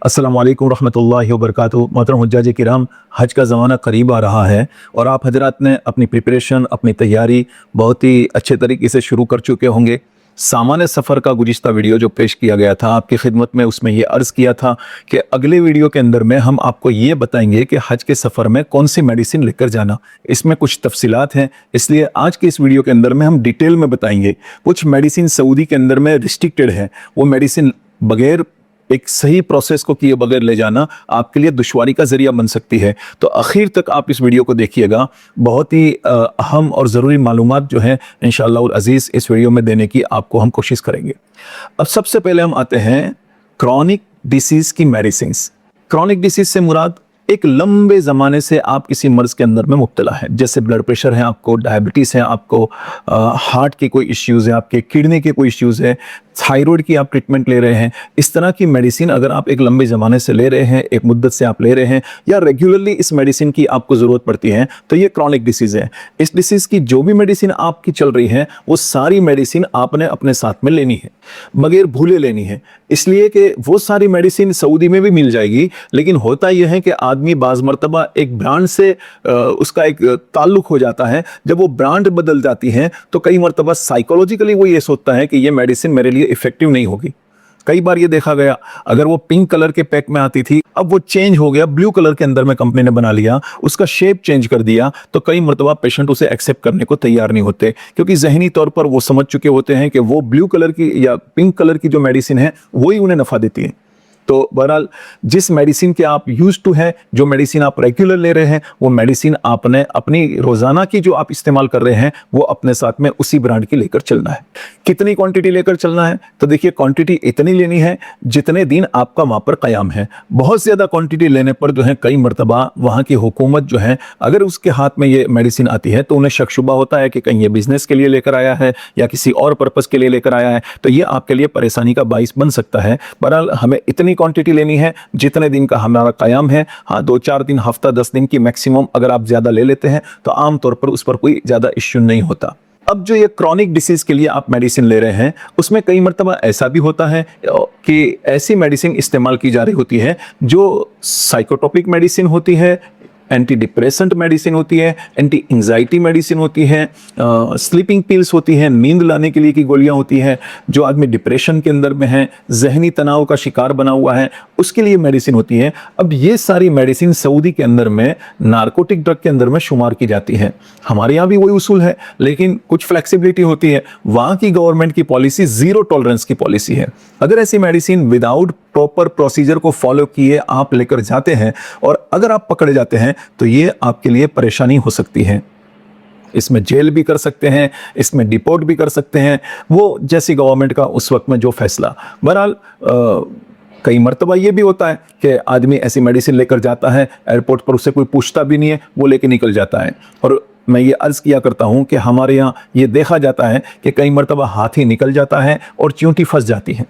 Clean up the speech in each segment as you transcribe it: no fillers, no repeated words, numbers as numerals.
अस्सलामु अलैकुम रहमतुल्लाहि व बरकातुहू। मोहतरम हुज्जाज किराम, हज का ज़माना करीब आ रहा है और आप हजरात ने अपनी प्रिपरेशन, अपनी तैयारी बहुत ही अच्छे तरीके से शुरू कर चुके होंगे। सामान्य सफ़र का गुज़िश्ता वीडियो जो पेश किया गया था आपकी खिदमत में, उसमें ये अर्ज़ किया था कि अगले वीडियो के अंदर में हम आपको ये बताएंगे कि हज के सफ़र में कौन सी मेडिसिन लेकर जाना। इसमें कुछ तफसीलात हैं, इसलिए आज के इस वीडियो के अंदर में हम डिटेल में बताएंगे। कुछ मेडिसिन सऊदी के अंदर में रिस्ट्रिक्टेड है, वो मेडिसिन बगैर एक सही प्रोसेस को किए बगैर ले जाना आपके लिए दुश्वारी का जरिया बन सकती है। तो आखिर तक आप इस वीडियो को देखिएगा, बहुत ही अहम और ज़रूरी मालूमात जो है इंशाअल्लाह अज़ीज़ इस वीडियो में देने की आपको हम कोशिश करेंगे। अब सबसे पहले हम आते हैं क्रॉनिक डिसीज़ की मेडिसिन। क्रॉनिक डिसीज़ से मुराद एक लंबे ज़माने से आप किसी मर्ज़ के अंदर में मुब्तला है, जैसे ब्लड प्रेशर है आपको, डायबिटीज़ है आपको, हार्ट के कोई इश्यूज़ है आपके, किडनी के कोई इश्यूज़ है, थायराइड की आप ट्रीटमेंट ले रहे हैं। इस तरह की मेडिसिन अगर आप एक लंबे ज़माने से ले रहे हैं, एक मुद्दत से आप ले रहे हैं, या रेगुलरली इस मेडिसिन की आपको ज़रूरत पड़ती है, तो ये क्रॉनिक डिसीज़ है। इस डिसीज़ की जो भी मेडिसिन आपकी चल रही है वो सारी मेडिसिन आपने अपने साथ में लेनी है, बगैर भूले लेनी है। इसलिए कि वो सारी मेडिसिन सऊदी में भी मिल जाएगी, लेकिन होता यह है कि आदमी बाज़ मरतबा एक ब्रांड से उसका एक ताल्लुक हो जाता है। जब वो ब्रांड बदल जाती है तो कई मरतबा साइकोलॉजिकली वो ये सोचता है कि ये मेडिसिन मेरे लिए इफेक्टिव नहीं होगी। कई बार ये देखा गया, अगर वो पिंक कलर के पैक में आती थी, अब वो चेंज हो गया, ब्लू कलर के अंदर में कंपनी ने बना लिया, उसका शेप चेंज कर दिया, तो कई मरतबा पेशेंट उसे एक्सेप्ट करने को तैयार नहीं होते, क्योंकि जहनी तौर पर वो समझ चुके होते हैं कि वो ब्लू कलर की या पिंक कलर की जो मेडिसिन है वही उन्हें नफा देती है। तो बहरहाल जिस मेडिसिन के आप यूज टू हैं, जो मेडिसिन आप रेगुलर ले रहे हैं, वो मेडिसिन आपने अपनी रोजाना की जो आप इस्तेमाल कर रहे हैं वो अपने साथ में उसी ब्रांड की लेकर चलना है। कितनी क्वांटिटी लेकर चलना है? तो देखिए, क्वांटिटी इतनी लेनी है जितने दिन आपका वहां पर कयाम है। बहुत ज्यादा क्वांटिटी लेने पर जो है कई मरतबा वहां की हुकूमत जो है, अगर उसके हाथ में ये मेडिसिन आती है तो उन्हें शक शुबा होता है कि कहीं ये बिजनेस के लिए लेकर आया है या किसी और पर्पज के लिए लेकर आया है, तो ये आपके लिए परेशानी का बाइस बन सकता है। बहरहाल हमें इतनी क्वांटिटी लेनी है जितने दिन का हमारा कयाम है। हाँ, 2-4 दिन, हफ्ता 10 दिन की मैक्सिमम अगर आप ज्यादा ले लेते हैं तो आमतौर पर उस पर कोई ज्यादा इश्यू नहीं होता। अब जो ये क्रॉनिक डिसीज के लिए आप मेडिसिन ले रहे हैं, उसमें कई मरतबा ऐसा भी होता है कि ऐसी मेडिसिन इस्तेमाल की जा रही होती है जो साइकोट्रोपिक मेडिसिन होती है, एंटी डिप्रेसेंट मेडिसिन होती है, एंटी एंजाइटी मेडिसिन होती है, स्लीपिंग पिल्स होती हैं, नींद लाने के लिए की गोलियां होती हैं। जो आदमी डिप्रेशन के अंदर में है, जहनी तनाव का शिकार बना हुआ है, उसके लिए मेडिसिन होती है। अब ये सारी मेडिसिन सऊदी के अंदर में नारकोटिक ड्रग के अंदर में शुमार की जाती है। हमारे यहाँ भी वही उसूल है, लेकिन कुछ फ्लेक्सिबिलिटी होती है। वहाँ की गवर्नमेंट की पॉलिसी जीरो टॉलरेंस की पॉलिसी है। अगर ऐसी मेडिसिन विदाउट प्रॉपर प्रोसीजर को फॉलो किए आप लेकर जाते हैं और अगर आप पकड़े जाते हैं तो ये आपके लिए परेशानी हो सकती है। इसमें जेल भी कर सकते हैं, इसमें डिपोर्ट भी कर सकते हैं, वो जैसी गवर्नमेंट का उस वक्त में जो फैसला। बहरहाल कई मरतबा ये भी होता है कि आदमी ऐसी मेडिसिन लेकर जाता है, एयरपोर्ट पर उसे कोई पूछता भी नहीं है, वो लेके निकल जाता है। और मैं ये अर्ज किया करता हूं कि हमारे यहाँ ये देखा जाता है कि कई मरतबा हाथी निकल जाता है और चींटी फंस जाती है।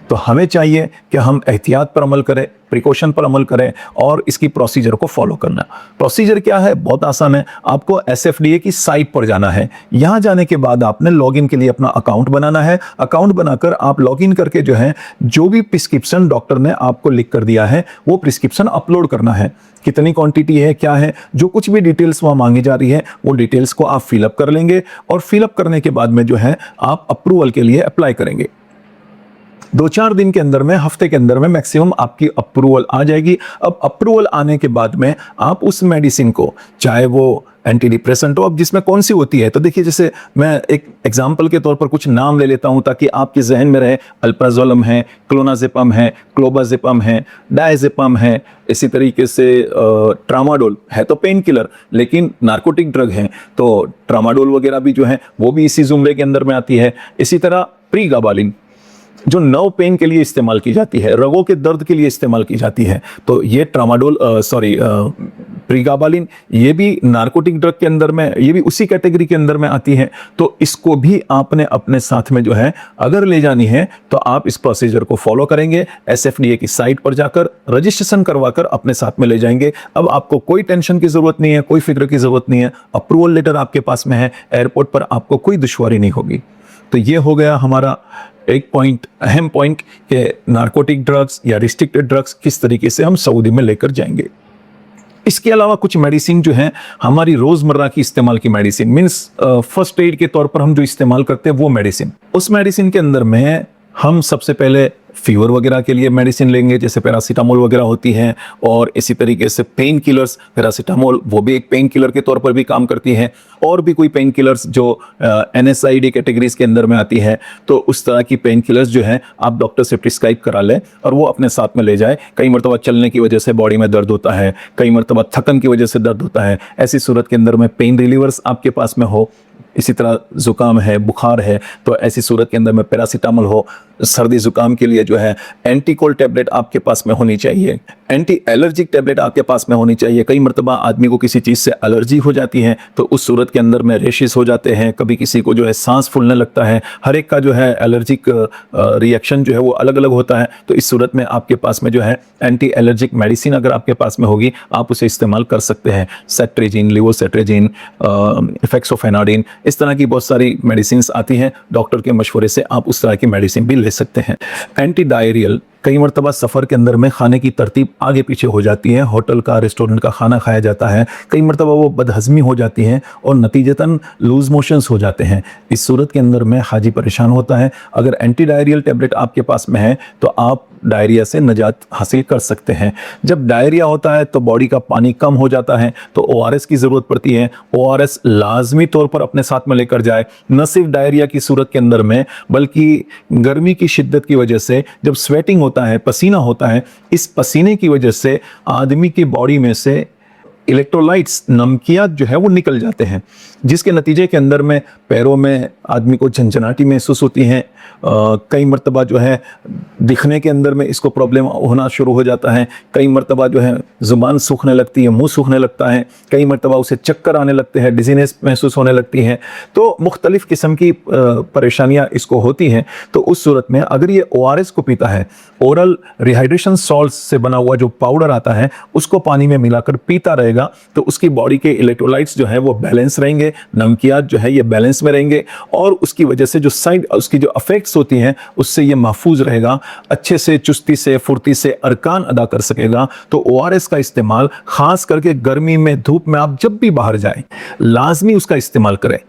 तो हमें चाहिए कि हम एहतियात पर अमल करें, प्रिकॉशन पर अमल करें और इसकी प्रोसीजर को फॉलो करना। प्रोसीजर क्या है? बहुत आसान है। आपको SFDA की साइट पर जाना है। यहाँ जाने के बाद आपने लॉगिन के लिए अपना अकाउंट बनाना है। अकाउंट बनाकर आप लॉगिन करके जो है, जो भी प्रिस्क्रिप्शन डॉक्टर ने आपको लिख कर दिया है वो प्रिस्क्रिप्शन अपलोड करना है। कितनी क्वांटिटी है, क्या है, जो कुछ भी डिटेल्स वहाँ मांगी जा रही है वो डिटेल्स को आप फिलअप कर लेंगे और फिलअप करने के बाद में जो है आप अप्रूवल के लिए अप्लाई करेंगे। 2-4 दिन के अंदर में, हफ्ते के अंदर में मैक्सिमम आपकी अप्रूवल आ जाएगी। अब अप्रूवल आने के बाद में आप उस मेडिसिन को, चाहे वो एंटी डिप्रेसेंट हो, अब जिसमें कौन सी होती है, तो देखिए, जैसे मैं एक एग्जांपल के तौर पर कुछ नाम ले लेता हूं ताकि आपके जहन में रहे। अल्प्राजोलम है, क्लोनाजेपम है, क्लोबाजेपम है, डायजेपम है, इसी तरीके से ट्रामाडोल है तो पेन किलर लेकिन नार्कोटिक ड्रग है, तो ट्रामाडोल वगैरह भी जो है वो भी इसी जुमरे के अंदर में आती है। इसी तरह प्रीगाबालिन जो नर्व पेन के लिए इस्तेमाल की जाती है, रगों के दर्द के लिए इस्तेमाल की जाती है, तो ये प्रीगाबालिन ये भी नार्कोटिक ड्रग के अंदर में, ये भी उसी कैटेगरी के अंदर में आती है। तो इसको भी आपने अपने साथ में जो है अगर ले जानी है तो आप इस प्रोसीजर को फॉलो करेंगे। SFDA की साइट पर जाकर रजिस्ट्रेशन करवाकर अपने साथ में ले जाएंगे। अब आपको कोई टेंशन की जरूरत नहीं है, कोई फिक्र की जरूरत नहीं है। अप्रूवल लेटर आपके पास में है, एयरपोर्ट पर आपको कोई दुश्वारी नहीं होगी। तो ये हो गया हमारा एक पॉइंट, अहम पॉइंट, कि नारकोटिक ड्रग्स या रिस्ट्रिक्टेड ड्रग्स किस तरीके से हम सऊदी में लेकर जाएंगे। इसके अलावा कुछ मेडिसिन जो है हमारी रोजमर्रा की इस्तेमाल की मेडिसिन, मीन्स फर्स्ट एड के तौर पर हम जो इस्तेमाल करते हैं वो मेडिसिन, उस मेडिसिन के अंदर में हम सबसे पहले फीवर वगैरह के लिए मेडिसिन लेंगे, जैसे पैरासीटामोल वगैरह होती हैं, और इसी तरीके से पेन किलर्स, पैरासीटामोल वो भी एक पेन किलर के तौर पर भी काम करती है, और भी कोई पेन किलर्स जो NSAID कैटेगरीज के अंदर में आती है, तो उस तरह की पेन किलर्स जो है आप डॉक्टर से प्रिस्क्राइब करा लें और वो अपने साथ में ले जाए। कई मरतबा चलने की वजह से बॉडी में दर्द होता है, कई मरतबा थकन की वजह से दर्द होता है, ऐसी सूरत के अंदर में पेन रिलीवर्स आपके पास में हो। इसी तरह ज़ुकाम है, बुखार है, तो ऐसी सूरत के अंदर में पैरासीटामोल हो। सर्दी ज़ुकाम के लिए जो है एंटी कोल्ड टैबलेट आपके पास में होनी चाहिए, एंटी एलर्जिक टैबलेट आपके पास में होनी चाहिए। कई मरतबा आदमी को किसी चीज़ से एलर्जी हो जाती है, तो उस सूरत के अंदर में रेशेस हो जाते हैं, कभी किसी को जो है सांस फूलने लगता है, हर एक का जो है एलर्जिक रिएक्शन जो है वो अलग अलग होता है। तो इस सूरत में आपके पास में जो है एंटी एलर्जिक मेडिसिन अगर आपके पास में होगी, आप उसे इस्तेमाल कर सकते हैं। सेट्रेजिन, लिवोसेट्रेजिन, इफेक्सोफेनाडिन, इस तरह की बहुत सारी मेडिसिन आती हैं। डॉक्टर के मशवरे से आप उस तरह की मेडिसिन भी ले सकते हैं। एंटी डायरियल, कई मरतबा सफ़र के अंदर में खाने की तरतीब आगे पीछे हो जाती है, होटल का, रेस्टोरेंट का खाना खाया जाता है, कई मरतबा वो बदहज़मी हो जाती है और नतीजतन लूज़ मोशंस हो जाते हैं। इस सूरत के अंदर में हाजी परेशान होता है। अगर एंटी डायरियल टैबलेट आपके पास में है तो आप डायरिया से नजात हासिल कर सकते हैं। जब डायरिया होता है तो बॉडी का पानी कम हो जाता है, तो ORS की ज़रूरत पड़ती है। ORS लाजमी तौर पर अपने साथ में लेकर जाए, न सिर्फ डायरिया की सूरत के अंदर में, बल्कि गर्मी की शिद्दत की वजह से जब स्वेटिंग होता है, पसीना होता है, इस पसीने की वजह से आदमी की बॉडी में से इलेक्ट्रोलाइट्स, नमकियात जो है वो निकल जाते हैं, जिसके नतीजे के अंदर में पैरों में आदमी को झंझनाहटी महसूस होती है। कई मरतबा जो है दिखने के अंदर में इसको प्रॉब्लम होना शुरू हो जाता है। कई मरतबा जो है ज़ुबान सूखने लगती है, मुंह सूखने लगता है, कई मरतबा उसे चक्कर आने लगते हैं, डिजीनेस महसूस होने लगती है। तो मुख्तलिफ़ किस्म की परेशानियाँ इसको होती हैं। तो उस सूरत में अगर ये ORS को पीता है, ओरल रिहाइड्रेशन सॉल्ट से बना हुआ जो पाउडर आता है, उसको पानी में मिलाकर पीता रहेगा, तो उसकी बॉडी के इलेक्ट्रोलाइट्स जो है वो बैलेंस रहेंगे, नमकियात जो है ये बैलेंस में रहेंगे, और उसकी वजह से जो साइड उसकी जो अफेक्ट्स होती हैं उससे ये महफूज रहेगा, अच्छे से, चुस्ती से, फुर्ती से अरकान अदा कर सकेगा। तो ORS का इस्तेमाल खास करके गर्मी में, धूप में आप जब भी बाहर जाएं, लाजमी उसका इस्तेमाल करें।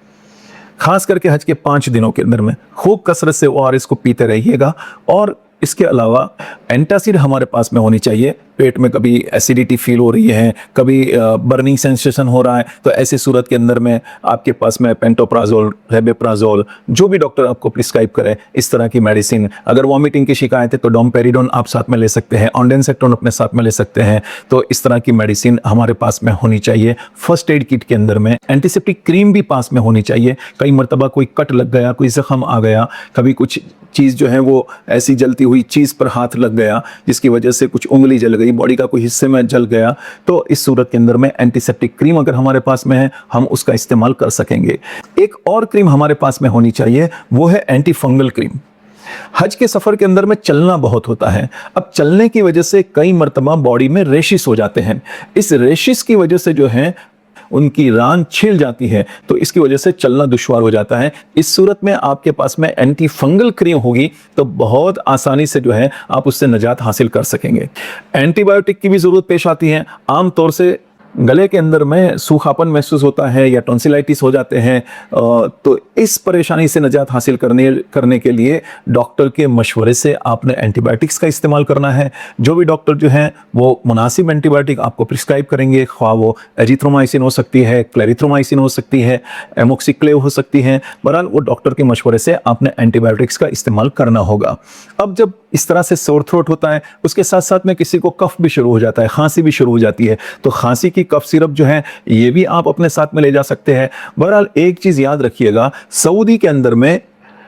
खास करके हज के 5 दिनों के अंदर में खूब कसरत से ORS को पीते रहिएगा। और इसके अलावा एंटासिड हमारे पास में होनी चाहिए। पेट में कभी एसिडिटी फील हो रही है, कभी बर्निंग सेंसेशन हो रहा है, तो ऐसी सूरत के अंदर में आपके पास में पेंटोप्राजोल, रेबेप्राजोल, जो भी डॉक्टर आपको प्रिस्क्राइब करे इस तरह की मेडिसिन। अगर वॉमिटिंग की शिकायत है तो डोमपेरिडोन आप साथ में ले सकते हैं, ऑन्डेंसेक्टोन अपने साथ में ले सकते हैं। तो इस तरह की मेडिसिन हमारे पास में होनी चाहिए। फर्स्ट एड किट के अंदर में एंटीसेप्टिक क्रीम भी पास में होनी चाहिए। कई मरतबा कोई कट लग गया, कोई जख्म आ गया, कभी कुछ चीज़ जो है वो ऐसी जलती हुई चीज़ पर हाथ लग गया जिसकी वजह से कुछ उंगली जल गई, बॉडी का कोई हिस्से में जल गया, तो इस सूरत के अंदर में एंटीसेप्टिक क्रीम अगर हमारे पास में है, हम उसका इस्तेमाल कर सकेंगे। एक और क्रीम हमारे पास में होनी चाहिए, वो है एंटी फंगल क्रीम। हज के सफ़र के अंदर में चलना बहुत होता है। अब चलने की वजह से कई मरतबा बॉडी में रेशिस हो जाते हैं। इस रेशिस की वजह से जो है उनकी रान छिल जाती है, तो इसकी वजह से चलना दुश्वार हो जाता है। इस सूरत में आपके पास में एंटी फंगल क्रीम होगी तो बहुत आसानी से जो है आप उससे निजात हासिल कर सकेंगे। एंटीबायोटिक की भी ज़रूरत पेश आती है। आम तौर से गले के अंदर में सूखापन महसूस होता है या टॉन्सिलाइटिस हो जाते हैं, तो इस परेशानी से निजात हासिल करने के लिए डॉक्टर के मशवरे से आपने एंटीबायोटिक्स का इस्तेमाल करना है। जो भी डॉक्टर जो हैं वो मुनासिब एंटीबायोटिक आपको प्रिस्क्राइब करेंगे, ख्वाह वो एजिथ्रोमाइसिन हो सकती है, क्लेरिथ्रोमाइसिन हो सकती है, एमोक्सिक्लेव हो सकती है। बहरहाल वो डॉक्टर के मशवरे से आपने एंटीबायोटिक्स का इस्तेमाल करना होगा। अब जब इस तरह से सोर थ्रोट होता है, उसके साथ साथ में किसी को कफ भी शुरू हो जाता है, खांसी भी शुरू हो जाती है, तो खांसी की कफ सिरप जो है ये भी आप अपने साथ में ले जा सकते हैं। बहरहाल एक चीज़ याद रखिएगा, सऊदी के अंदर में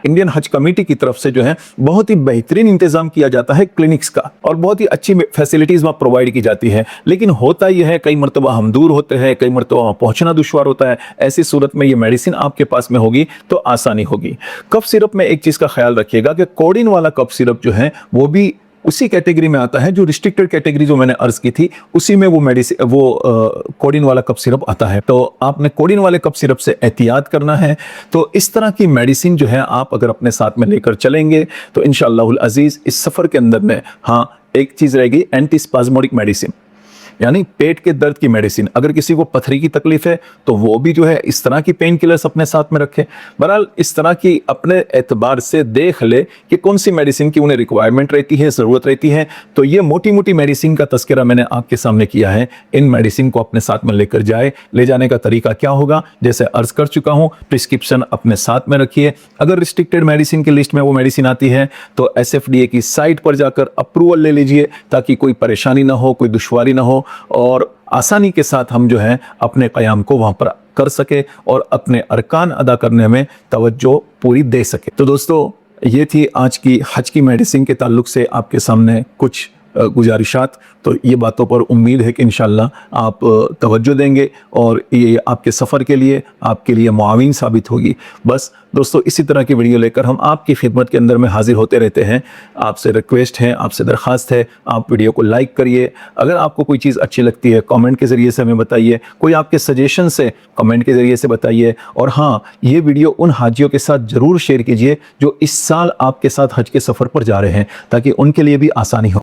इंडियन हज कमेटी की तरफ से जो है बहुत ही बेहतरीन इंतजाम किया जाता है क्लिनिक्स का, और बहुत ही अच्छी फैसिलिटीज़ वहाँ प्रोवाइड की जाती है। लेकिन होता यह है कई मरतबा हम दूर होते हैं, कई मरतबा वहाँ पहुँचना दुश्वार होता है। ऐसी सूरत में ये मेडिसिन आपके पास में होगी तो आसानी होगी। कफ सिरप में एक चीज़ का ख्याल रखिएगा कि कोडिन वाला कफ सिरप जो है वो भी उसी कैटेगरी में आता है जो रिस्ट्रिक्टेड कैटेगरी जो मैंने अर्ज की थी, उसी में वो मेडिसिन कोडिन वाला कफ सिरप आता है। तो आपने कोडिन वाले कफ सिरप से एहतियात करना है। तो इस तरह की मेडिसिन जो है आप अगर अपने साथ में लेकर चलेंगे तो इंशाअल्लाहुल अजीज इस सफर के अंदर में हाँ एक चीज रहेगी, एंटी स्पाज्मोडिक मेडिसिन, यानी पेट के दर्द की मेडिसिन। अगर किसी को पथरी की तकलीफ है तो वो भी जो है इस तरह की पेन किलर्स अपने साथ में रखे। बहरहाल इस तरह की अपने एतबार से देख ले कि कौन सी मेडिसिन की उन्हें रिक्वायरमेंट रहती है, ज़रूरत रहती है। तो ये मोटी मोटी मेडिसिन का तस्करा मैंने आपके सामने किया है। इन मेडिसिन को अपने साथ में लेकर जाए। ले जाने का तरीका क्या होगा, जैसे अर्ज कर चुका हूँ, प्रिस्क्रिप्शन अपने साथ में रखिए। अगर रिस्ट्रिक्टेड मेडिसिन की लिस्ट में वो मेडिसिन आती है तो SFDA की साइट पर जाकर अप्रूवल ले लीजिए, ताकि कोई परेशानी ना हो, कोई दुश्वारी ना हो और आसानी के साथ हम जो है अपने क़याम को वहां पर कर सके और अपने अरकान अदा करने में तवज्जो पूरी दे सके। तो दोस्तों, ये थी आज की हज की मेडिसिन के ताल्लुक से आपके सामने कुछ गुजारिशात। तो ये बातों पर उम्मीद है कि इंशाल्लाह आप तवज्जो देंगे और ये आपके सफ़र के लिए आपके लिए मुआविन साबित होगी। बस दोस्तों, इसी तरह की वीडियो लेकर हम आपकी खिदमत के अंदर में हाजिर होते रहते हैं। आपसे रिक्वेस्ट है, आपसे दरख्वास्त है, आप वीडियो को लाइक करिए। अगर आपको कोई चीज़ अच्छी लगती है कमेंट के ज़रिए से हमें बताइए, कोई आपके सजेशन से कमेंट के ज़रिए से बताइए। और हाँ, ये वीडियो उन हाजियों के साथ ज़रूर शेयर कीजिए जो इस साल आपके साथ हज के सफ़र पर जा रहे हैं, ताकि उनके लिए भी आसानी हो।